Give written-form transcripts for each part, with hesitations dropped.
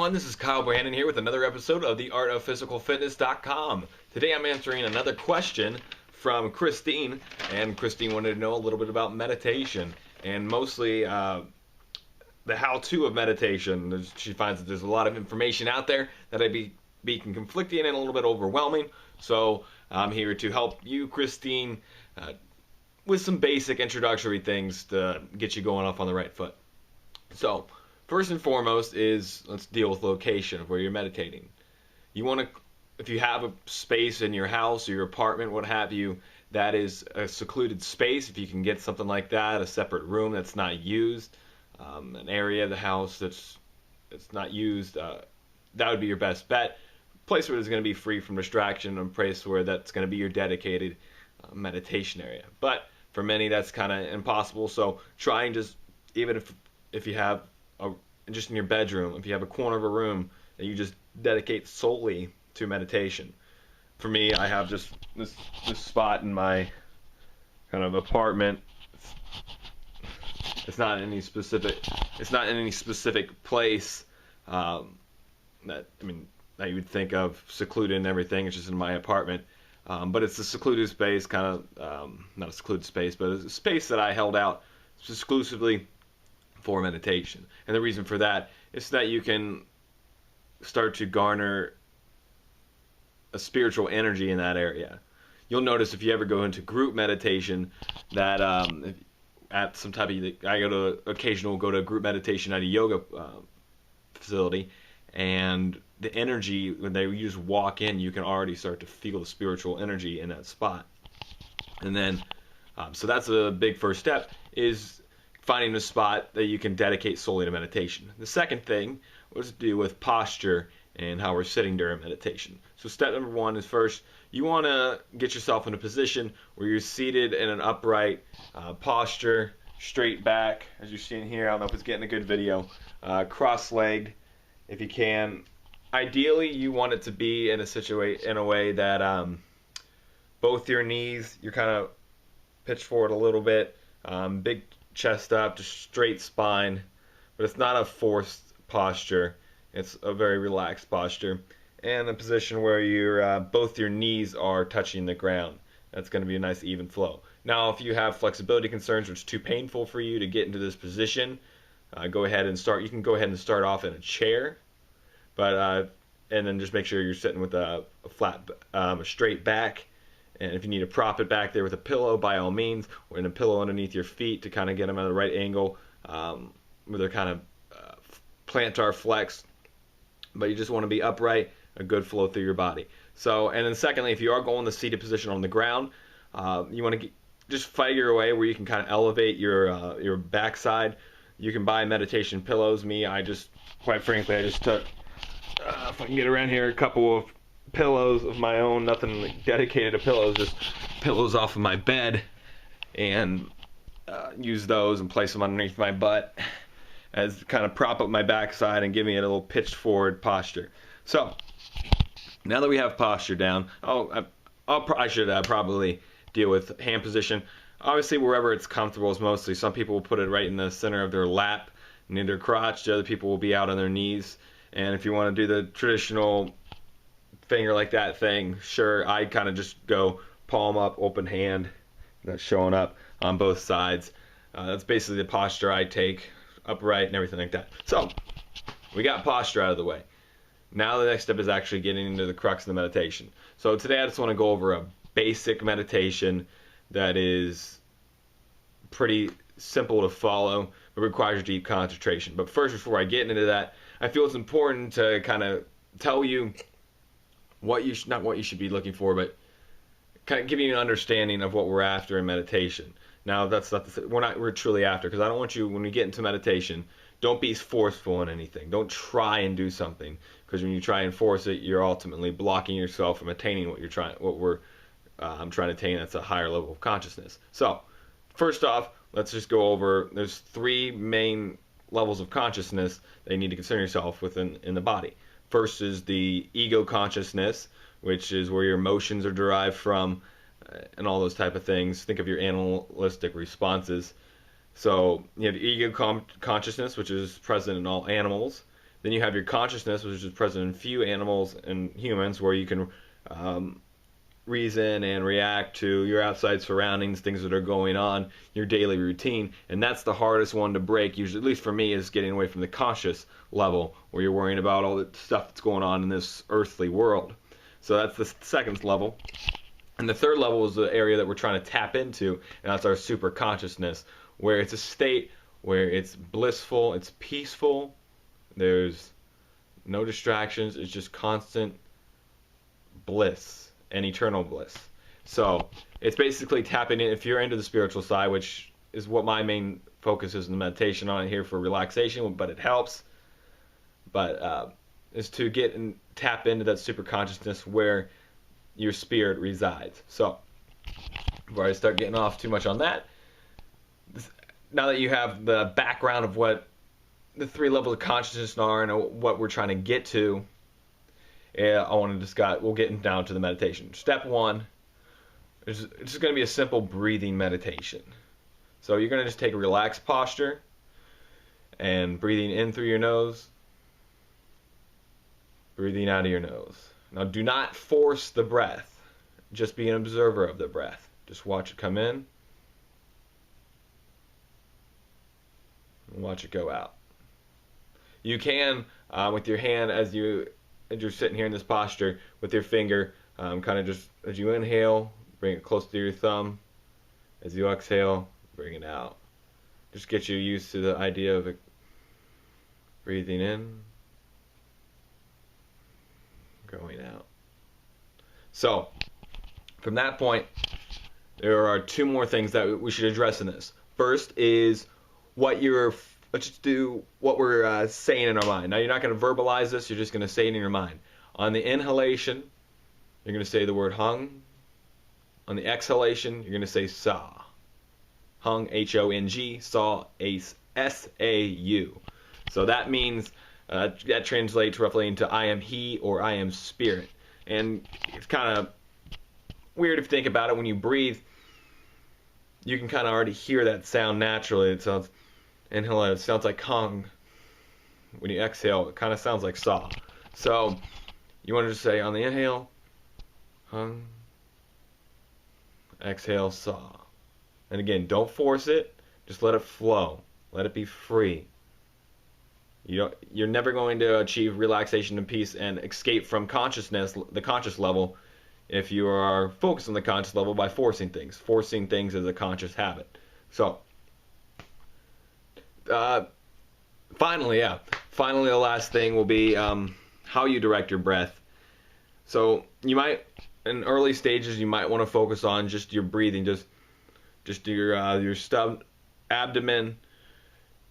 everyone, this is Kyle Bohannon here with another episode of the artofphysicalfitness.com. Today I'm answering another question from Christine, and Christine wanted to know a little bit about meditation, and mostly the how-to of meditation. She finds that there's a lot of information out there that I'd be conflicting and a little bit overwhelming, so I'm here to help you, Christine, with some basic introductory things to get you going off on the right foot. So, first and foremost is, let's deal with location of where you're meditating. You want to, if you have a space in your house or your apartment, what have you, that is a secluded space, if you can get something like that, a separate room that's not used, an area of the house that's not used, that would be your best bet. A place where it's going to be free from distraction, and a place where that's going to be your dedicated meditation area. But for many, that's kind of impossible, so try and just, even if you have just in your bedroom, if you have a corner of a room that you just dedicate solely to meditation. For me, I have just this spot in my kind of apartment. It's not in any specific place that you would think of secluded and everything. It's just in my apartment. But it's a secluded space, kind of not a secluded space, but it's a space that I held out exclusively for meditation. And the reason for that is that you can start to garner a spiritual energy in that area. You'll notice if you ever go into group meditation that at some type of, occasionally go to a group meditation at a yoga facility, and the energy, when you just walk in, you can already start to feel the spiritual energy in that spot. And then, so that's a big first step, is finding a spot that you can dedicate solely to meditation. The second thing was to do with posture and how we're sitting during meditation. So step number one is, first, you want to get yourself in a position where you're seated in an upright posture, straight back, as you're seeing here. I don't know if it's getting a good video. Cross-legged, if you can. Ideally, you want it to be in a way that both your knees, you're kind of pitched forward a little bit, big chest up, just straight spine, but it's not a forced posture. It's a very relaxed posture, and a position where both your knees are touching the ground. That's going to be a nice even flow. Now, if you have flexibility concerns or it's too painful for you to get into this position, go ahead and start. You can go ahead and start off in a chair, but and then just make sure you're sitting with a flat, straight back. And if you need to prop it back there with a pillow, by all means, or in a pillow underneath your feet to kind of get them at the right angle, where they're kind of plantar flex. But you just want to be upright, a good flow through your body. So, and then secondly, if you are going the seated position on the ground, you want to just fight your way where you can kind of elevate your backside. You can buy meditation pillows. Quite frankly, I just took, if I can get around here, a couple of pillows of my own, nothing dedicated to pillows, just pillows off of my bed, and use those and place them underneath my butt as kind of prop up my backside and give me a little pitched forward posture. So now that we have posture down, I should probably deal with hand position. Obviously, wherever it's comfortable is mostly. Some people will put it right in the center of their lap, near their crotch. The other people will be out on their knees. And if you want to do the traditional finger like that thing, sure, I kind of just go palm up, open hand, that's showing up on both sides. That's basically the posture I take, upright and everything like that. So, we got posture out of the way. Now the next step is actually getting into the crux of the meditation. So today I just want to go over a basic meditation that is pretty simple to follow, but requires deep concentration. But first, before I get into that, I feel it's important to kind of tell you not what you should be looking for, but kind of giving you an understanding of what we're after in meditation. Now, that's not we're truly after, because I don't want you, when we get into meditation, don't be forceful in anything. Don't try and do something, because when you try and force it, you're ultimately blocking yourself from attaining what we're trying to attain. That's a higher level of consciousness. So, first off, let's just go over, there's three main levels of consciousness that you need to concern yourself with in the body. First is the ego consciousness, which is where your emotions are derived from, and all those type of things. Think of your animalistic responses. So you have ego consciousness, which is present in all animals. Then you have your consciousness, which is present in few animals and humans, where you can reason and react to your outside surroundings, things that are going on, your daily routine. And that's the hardest one to break, usually, at least for me, is getting away from the conscious level, where you're worrying about all the stuff that's going on in this earthly world. So that's the second level. And the third level is the area that we're trying to tap into, and that's our super consciousness, where it's a state where it's blissful, it's peaceful, there's no distractions, it's just constant bliss and eternal bliss. So it's basically tapping in, if you're into the spiritual side, which is what my main focus is in the meditation on it here for relaxation, but it helps, but is to get and tap into that super consciousness where your spirit resides. So before I start getting off too much on that, now that you have the background of what the three levels of consciousness are and what we're trying to get to, I want to discuss, we'll get down to the meditation. Step one is it's just going to be a simple breathing meditation. So you're going to just take a relaxed posture and breathing in through your nose, breathing out of your nose. Now, do not force the breath. Just be an observer of the breath. Just watch it come in and watch it go out. You can, with your hand, as you're sitting here in this posture, with your finger, kind of just, as you inhale, bring it close to your thumb. As you exhale, bring it out. Just get you used to the idea of it breathing in, going out. So, from that point, there are two more things that we should address in this. First is let's just do what we're saying in our mind. Now, you're not going to verbalize this, you're just going to say it in your mind. On the inhalation, you're going to say the word hung. On the exhalation, you're going to say sa. Hung, H-O-N-G, saw, S-A-U. So that means, that translates roughly into I am he or I am spirit. And it's kind of weird if you think about it. When you breathe, you can kind of already hear that sound naturally. It sounds, inhale, it sounds like hung. When you exhale, it kind of sounds like saw. So you want to just say on the inhale, hung, exhale, saw. And again, don't force it. Just let it flow. Let it be free. You're never going to achieve relaxation and peace and escape from consciousness, the conscious level, if you are focused on the conscious level by forcing things. Forcing things is a conscious habit. So, finally, the last thing will be how you direct your breath. So you might, in early stages, you might want to focus on just your breathing, just your abdomen,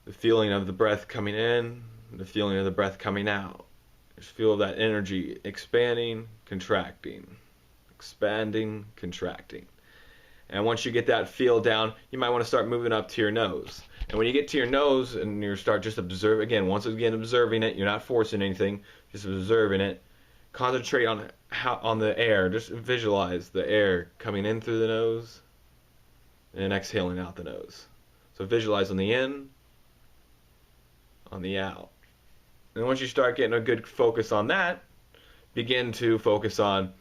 the feeling of the breath coming in, the feeling of the breath coming out. Just feel that energy expanding, contracting, expanding, contracting. And once you get that feel down, you might want to start moving up to your nose. And when you get to your nose and you start just observing it, you're not forcing anything, just observing it. Concentrate on the air. Just visualize the air coming in through the nose and exhaling out the nose. So visualize on the in, on the out. And once you start getting a good focus on that, begin to focus on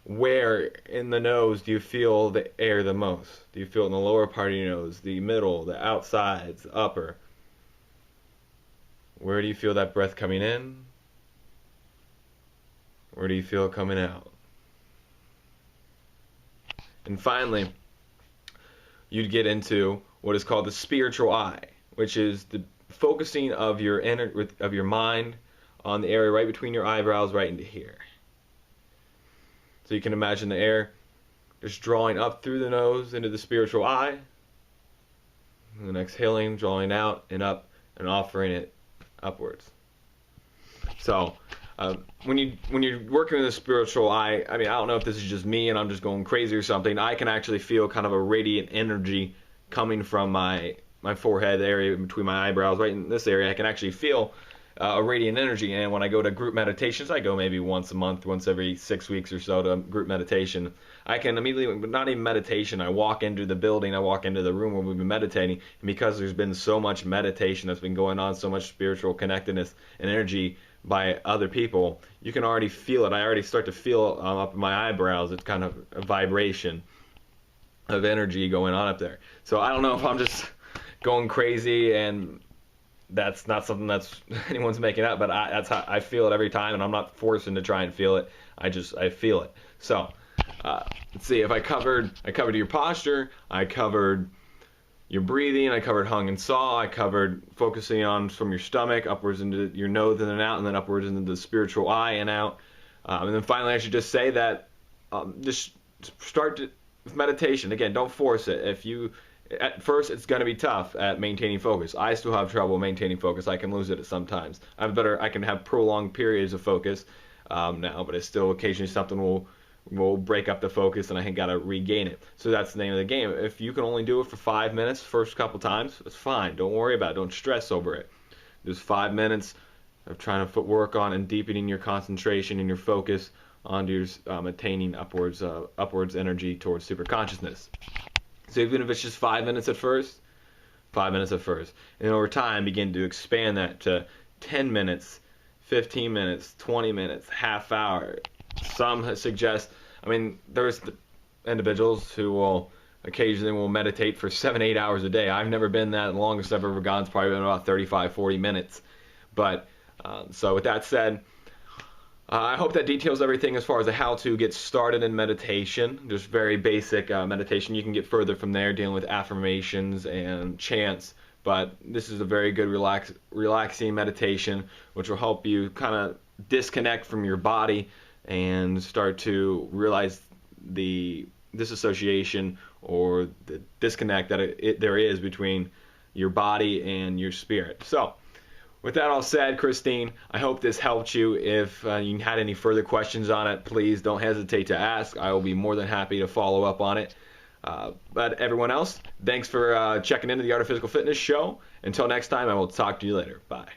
where in the nose do you feel the air the most. Do you feel it in the lower part of your nose, the middle, the outsides, the upper? Where do you feel that breath coming in? Where do you feel it coming out? And finally, you'd get into what is called the spiritual eye, which is the focusing of your mind on the area right between your eyebrows, right into here. So you can imagine the air just drawing up through the nose into the spiritual eye, and then exhaling, drawing out and up, and offering it upwards. So when you're working with a spiritual eye, I mean, I don't know if this is just me and I'm just going crazy or something. I can actually feel kind of a radiant energy coming from my forehead area between my eyebrows, right in this area. I can actually feel radiant energy. And when I go to group meditations, I go maybe once a month, once every 6 weeks or so to group meditation. I can immediately, not even meditation, I walk into the building, I walk into the room where we've been meditating, and because there's been so much meditation that's been going on, so much spiritual connectedness and energy by other people, you can already feel it. I already start to feel up in my eyebrows. It's kind of a vibration of energy going on up there. So I don't know if I'm just going crazy, and that's not something that's anyone's making up, but that's how I feel it every time, and I'm not forcing to try and feel it. I feel it. So let's see. If I covered your posture, I covered your breathing, I covered hung and saw, I covered focusing on from your stomach upwards into your nose and then out, and then upwards into the spiritual eye and out. And then finally, I should just say that just start with meditation. Again, don't force it. At first, it's going to be tough at maintaining focus. I still have trouble maintaining focus. I can lose it sometimes. I can have prolonged periods of focus now, but it's still occasionally something will break up the focus, and I got to regain it. So that's the name of the game. If you can only do it for 5 minutes first couple times, it's fine. Don't worry about it. Don't stress over it. Just 5 minutes of trying to work on and deepening your concentration and your focus onto your attaining upwards energy towards super consciousness. So even if it's just 5 minutes at first, 5 minutes at first. And over time, begin to expand that to 10 minutes, 15 minutes, 20 minutes, half hour. Some suggest, there's individuals who will occasionally meditate for 7-8 hours a day. I've never been that. The longest I've ever gone has probably been about 35-40 minutes. But so with that said, I hope that details everything as far as how to get started in meditation. Just very basic meditation. You can get further from there, dealing with affirmations and chants. But this is a very good relaxing meditation, which will help you kind of disconnect from your body and start to realize the disassociation or the disconnect that there is between your body and your spirit. So, with that all said, Christine, I hope this helped you. If you had any further questions on it, please don't hesitate to ask. I will be more than happy to follow up on it. But everyone else, thanks for checking into the Art of Physical Fitness show. Until next time, I will talk to you later. Bye.